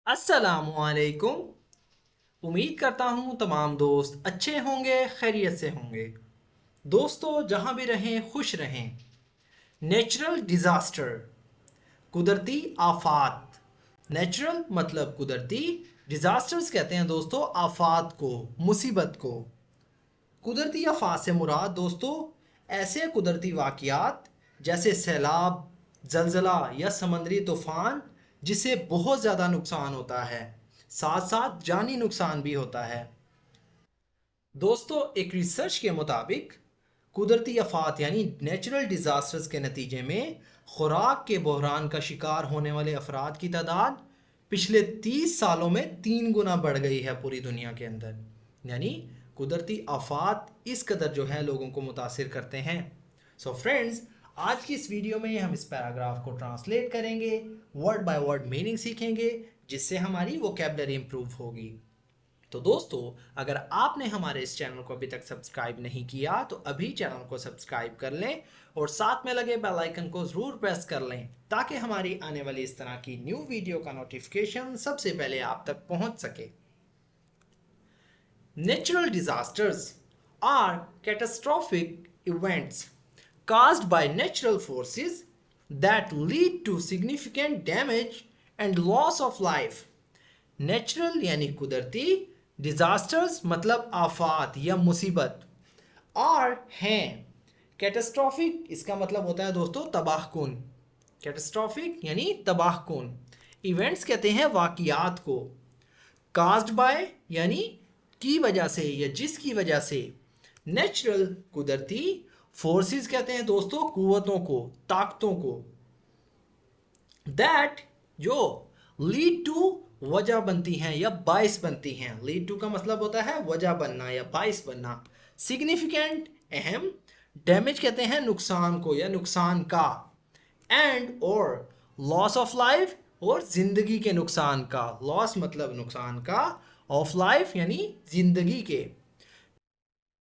अस्सलामुअलैकुम। उम्मीद करता हूँ तमाम दोस्त अच्छे होंगे, खैरियत से होंगे। दोस्तों, जहाँ भी रहें खुश रहें। नेचुरल डिज़ास्टर, कुदरती आफात। नेचुरल मतलब कुदरती, डिज़ास्टर्स कहते हैं दोस्तों आफात को, मुसीबत को। कुदरती आफात से मुराद दोस्तों ऐसे कुदरती वाक़यात जैसे सैलाब, जलज़ला या समंदरी तूफ़ान जिससे बहुत ज़्यादा नुकसान होता है, साथ साथ जानी नुकसान भी होता है। दोस्तों, एक रिसर्च के मुताबिक कुदरती आफात यानी नेचुरल डिज़ास्टर्स के नतीजे में खुराक के बहरान का शिकार होने वाले अफराद की तादाद पिछले 30 सालों में 3 गुना बढ़ गई है पूरी दुनिया के अंदर। यानी कुदरती आफात इस कदर जो है लोगों को मुतासिर करते हैं। सो फ्रेंड्स, आज की इस वीडियो में हम इस पैराग्राफ को ट्रांसलेट करेंगे, वर्ड बाय वर्ड मीनिंग सीखेंगे, जिससे हमारी वोकैबुलरी इंप्रूव होगी। तो दोस्तों, अगर आपने हमारे इस चैनल को अभी तक सब्सक्राइब नहीं किया तो अभी चैनल को सब्सक्राइब कर लें और साथ में लगे बेल आइकन को ज़रूर प्रेस कर लें ताकि हमारी आने वाली इस तरह की न्यू वीडियो का नोटिफिकेशन सबसे पहले आप तक पहुंच सके। Natural disasters are catastrophic events caused by natural forces that lead to significant damage and loss of life. Natural यानी कुदरती, डिजास्टर्स मतलब आफात या मुसीबत, और हैं कैटास्ट्रॉफिक, इसका मतलब होता है दोस्तों तबाहकुन। कैटास्ट्रॉफिक यानी तबाहकुन। इवेंट्स कहते हैं वाकियात को। कास्ड बाय यानी की वजह से या जिसकी वजह से। नेचुरल कुदरती। फोर्सेस कहते हैं दोस्तों कुव्वतों को, ताकतों को। दैट जो लीड टू वजह बनती हैं या बाइस बनती हैं। लीड टू का मतलब होता है वजह बनना या बाइस बनना। सिग्निफिकेंट अहम। डैमेज कहते हैं नुकसान को या नुकसान का। एंड और लॉस ऑफ लाइफ और जिंदगी के नुकसान का। लॉस मतलब नुकसान का, ऑफ लाइफ यानी जिंदगी के।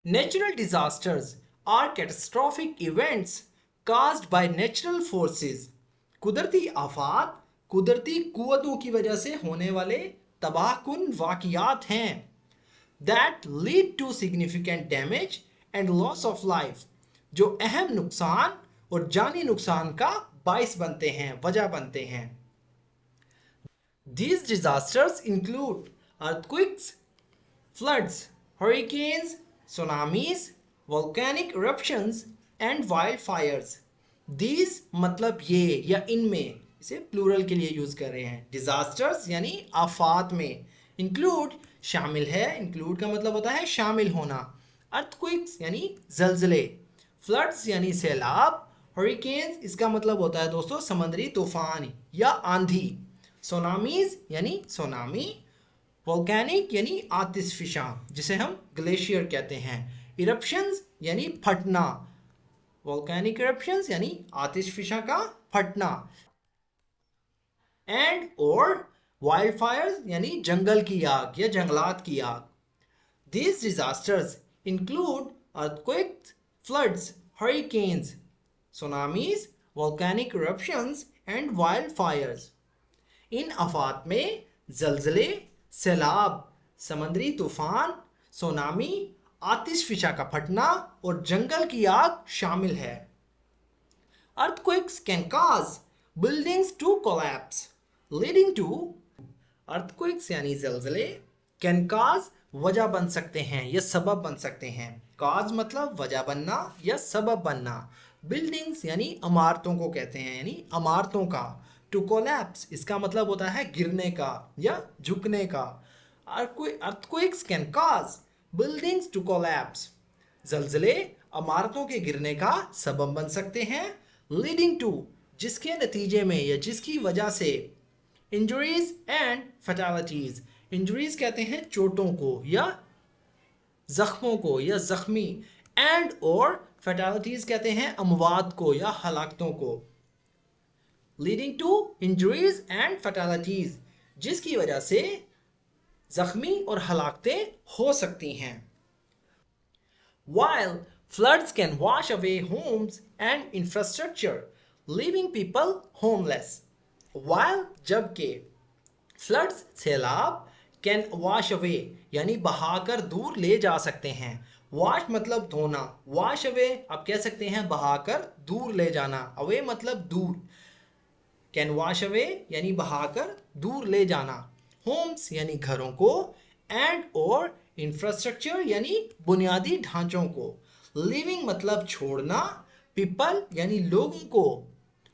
Natural disasters are catastrophic events caused by natural forces। कुदरती आफात कुदरती कुव्वतों की वजह से होने वाले तबाहकुन वाकियात हैं। That lead to significant damage and loss of life, जो अहम नुकसान और जानी नुकसान का बाइस बनते हैं, वजह बनते हैं। These disasters include earthquakes, floods, hurricanes, tsunamis, volcanic eruptions and wildfires. These मतलब ये या इनमें, इसे प्लूरल के लिए यूज कर रहे हैं। डिजास्टर्स यानी आफात में। इंक्लूड शामिल है, इंक्लूड का मतलब होता है शामिल होना। अर्थक्वेक्स यानी जलजले। फ्लड्स यानी सैलाब। हरिकेन्स इसका मतलब होता है दोस्तों समुद्री तूफान या आंधी। सोनामीज यानी सोनामी। वोल्केनिक यानी आतिशफिशा जिसे हम ग्लेशियर कहते हैं। इरप्शंस यानी फटना। वोल्केनिक इरप्शंस यानी आतिशफिशा का फटना। एंड और वाइल्ड फायर्स यानी जंगल की आग या जंगलात की आग। These disasters include earthquakes, floods, hurricanes, tsunamis, volcanic eruptions and wildfires. इन आफात में जलजले, सैलाब, समंदरी तूफान, सोनामी, आतिशफिशा का फटना और जंगल की आग शामिल है। Earthquakes can cause buildings to collapse, leading to earthquakes यानी जलजले, can cause वजह बन सकते हैं या सबब बन सकते हैं। cause मतलब वजह बनना या सबब बनना। buildings यानी इमारतों को कहते हैं, यानी इमारतों का। to collapse इसका मतलब होता है गिरने का या झुकने का। earthquakes can cause buildings to collapse, जलजले इमारतों के गिरने का सबब बन सकते हैं। लीडिंग टू जिसके नतीजे में या जिसकी वजह से। इंजरीज एंड फैटालिटीज, इंजरीज कहते हैं चोटों को या जख्मों को या जख्मी। एंड और फैटालिटीज कहते हैं अमवात को या हलाकतों को। लीडिंग टू इंजरीज एंड फैटालिटीज जिसकी वजह से जख्मी और हलाकतें हो सकती हैं। While floods can wash away homes and infrastructure, leaving people homeless. While जबकि फ्लड्स सैलाब कैन वॉश अवे यानी बहाकर दूर ले जा सकते हैं। वॉश मतलब धोना, वॉश अवे आप कह सकते हैं बहाकर दूर ले जाना, अवे मतलब दूर, कैन वॉश अवे यानी बहाकर दूर ले जाना। होम्स यानी घरों को, एंड और इंफ्रास्ट्रक्चर यानी बुनियादी ढांचों को। लिविंग मतलब छोड़ना, पीपल यानी लोगों को,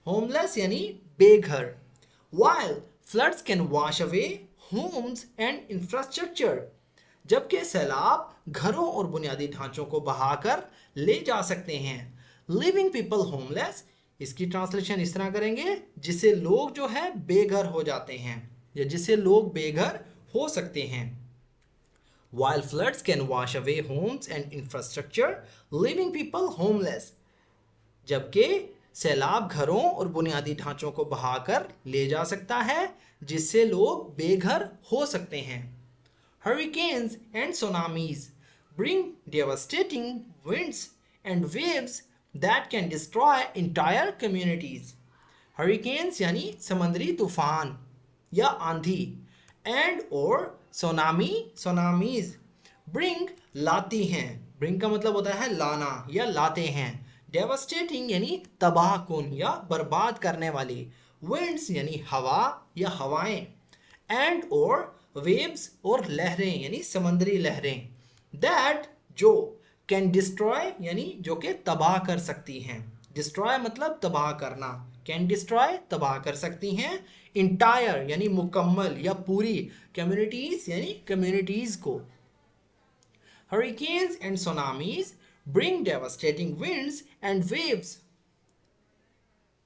होमलेस यानी बेघर। While floods can wash away homes and infrastructure, जबकि सैलाब घरों और बुनियादी ढांचों को बहाकर ले जा सकते हैं। लिविंग पीपल होमलेस, इसकी ट्रांसलेशन इस तरह करेंगे जिससे लोग जो है बेघर हो जाते हैं या जिससे लोग बेघर हो सकते हैं। While floods can wash away homes and infrastructure, leaving people homeless, जबकि सैलाब घरों और बुनियादी ढांचों को बहाकर ले जा सकता है जिससे लोग बेघर हो सकते हैं। Hurricanes and tsunamis bring devastating winds and waves that can destroy entire communities. Hurricanes यानी समुद्री तूफान या आंधी, एंड और tsunamis bring लाती हैं, bring का मतलब होता है लाना या लाते हैं। डेवास्टेटिंग यानी तबाह कुन या बर्बाद करने वाली, विंड्स यानी हवा या हवाएं, एंड और वेव्स और लहरें यानी समुद्री लहरें, दैट जो, कैन डिस्ट्रॉय यानी जो कि तबाह कर सकती हैं, डिस्ट्रॉय मतलब तबाह करना, कैन डिस्ट्रॉय तबाह कर सकती हैं, इंटायर यानी मुकम्मल या पूरी, कम्युनिटीज यानी कम्युनिटीज को। Hurricanes and tsunamis bring devastating winds and waves.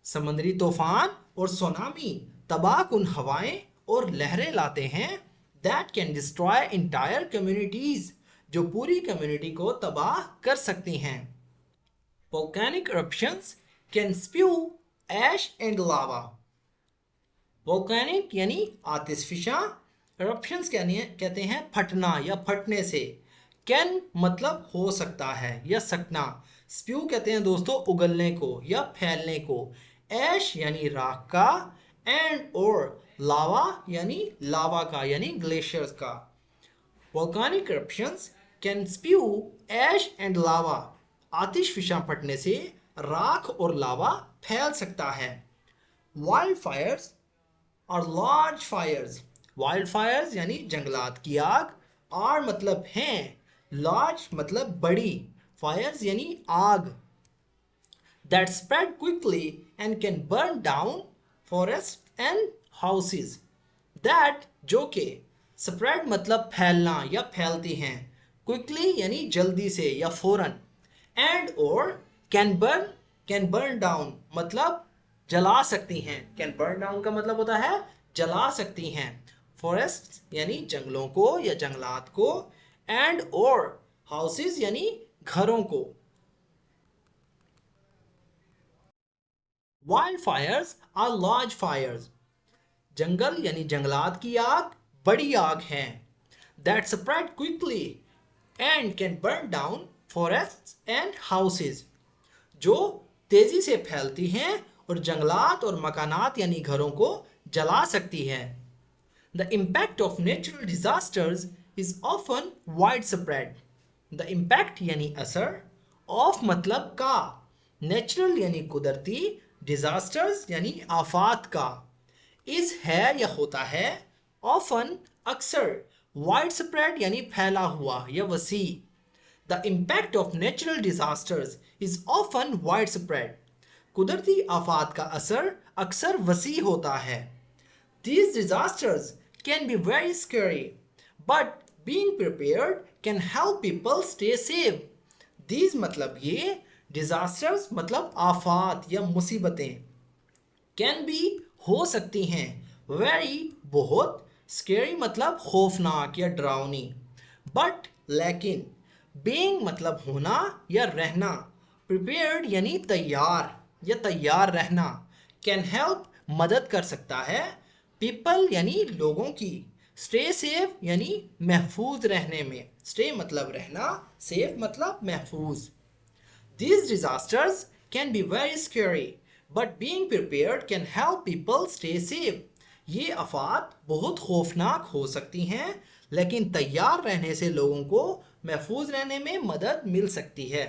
समुद्री तूफान और सुनामी तबाहकुन हवाएं और लहरें लाते हैं, that can destroy entire communities, जो पूरी कम्युनिटी को तबाह कर सकती हैं। Volcanic eruptions can spew ash and lava. Volcanic यानी आतिशफिशा, eruptions कहते हैं फटना या फटने से। कैन मतलब हो सकता है या सकना, स्प्यू कहते हैं दोस्तों उगलने को या फैलने को, ऐश यानी राख का, एंड और लावा यानी लावा का यानी ग्लेशियर्स का। Volcanic eruptions can spew ash and lava, आतिशफिशा फटने से राख और लावा फैल सकता है। वाइल्ड फायर्स और लार्ज फायर्स, वाइल्ड फायर्स यानी जंगलात की आग, आर मतलब हैं, लार्ज मतलब बड़ी, फायर्स यानी आग, that spread quickly and can burn down forests and houses, that जो के, spread मतलब फैलना या फैलती हैं, quickly यानी जल्दी से या फौरन, and और can burn down मतलब जला सकती हैं, can burn down का मतलब होता है जला सकती हैं, forests यानी जंगलों को या जंगलात को, एंड और हाउसेस यानी घरों को। Wild fires are large fires, जंगल यानी जंगलात की आग बड़ी आग है। That spread quickly and can burn down forests and houses, जो तेजी से फैलती हैं और जंगलात और मकानात यानी घरों को जला सकती है। The impact of natural disasters is often widespread. The impact यानी असर, of मतलब का, natural यानी कुदरती, disasters यानी आफात का, is है या होता है, often अक्सर, widespread यानी फैला हुआ या वसी। The impact of natural disasters is often widespread. कुदरती आफात का असर अक्सर वसी होता है। These disasters can be very scary, but being prepared can help people stay safe. These मतलब ये, disasters मतलब आफात या मुसीबतें, can be हो सकती हैं, very बहुत, scary मतलब खौफनाक या डरावनी, but लेकिन, being मतलब होना या रहना, prepared यानी तैयार या तैयार रहना, can help मदद कर सकता है, people यानी लोगों की, स्टे सेफ यानी महफूज रहने में, स्टे मतलब रहना, सेफ मतलब महफूज। These disasters can be very scary, but being prepared can help people stay safe. ये आफात बहुत खौफनाक हो सकती हैं, लेकिन तैयार रहने से लोगों को महफूज रहने में मदद मिल सकती है।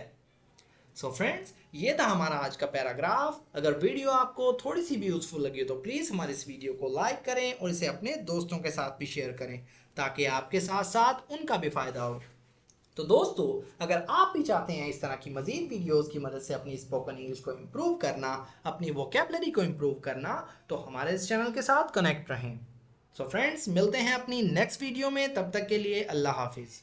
सो फ्रेंड्स, ये था हमारा आज का पैराग्राफ। अगर वीडियो आपको थोड़ी सी भी यूजफुल लगी तो प्लीज़ हमारे इस वीडियो को लाइक करें और इसे अपने दोस्तों के साथ भी शेयर करें, ताकि आपके साथ साथ उनका भी फ़ायदा हो। तो दोस्तों, अगर आप भी चाहते हैं इस तरह की मज़ीद वीडियोस की मदद से अपनी स्पोकन इंग्लिश को इम्प्रूव करना, अपनी वोकेबलरी को इम्प्रूव करना, तो हमारे इस चैनल के साथ कनेक्ट रहें। सो फ्रेंड्स, मिलते हैं अपनी नेक्स्ट वीडियो में। तब तक के लिए अल्लाह हाफिज़।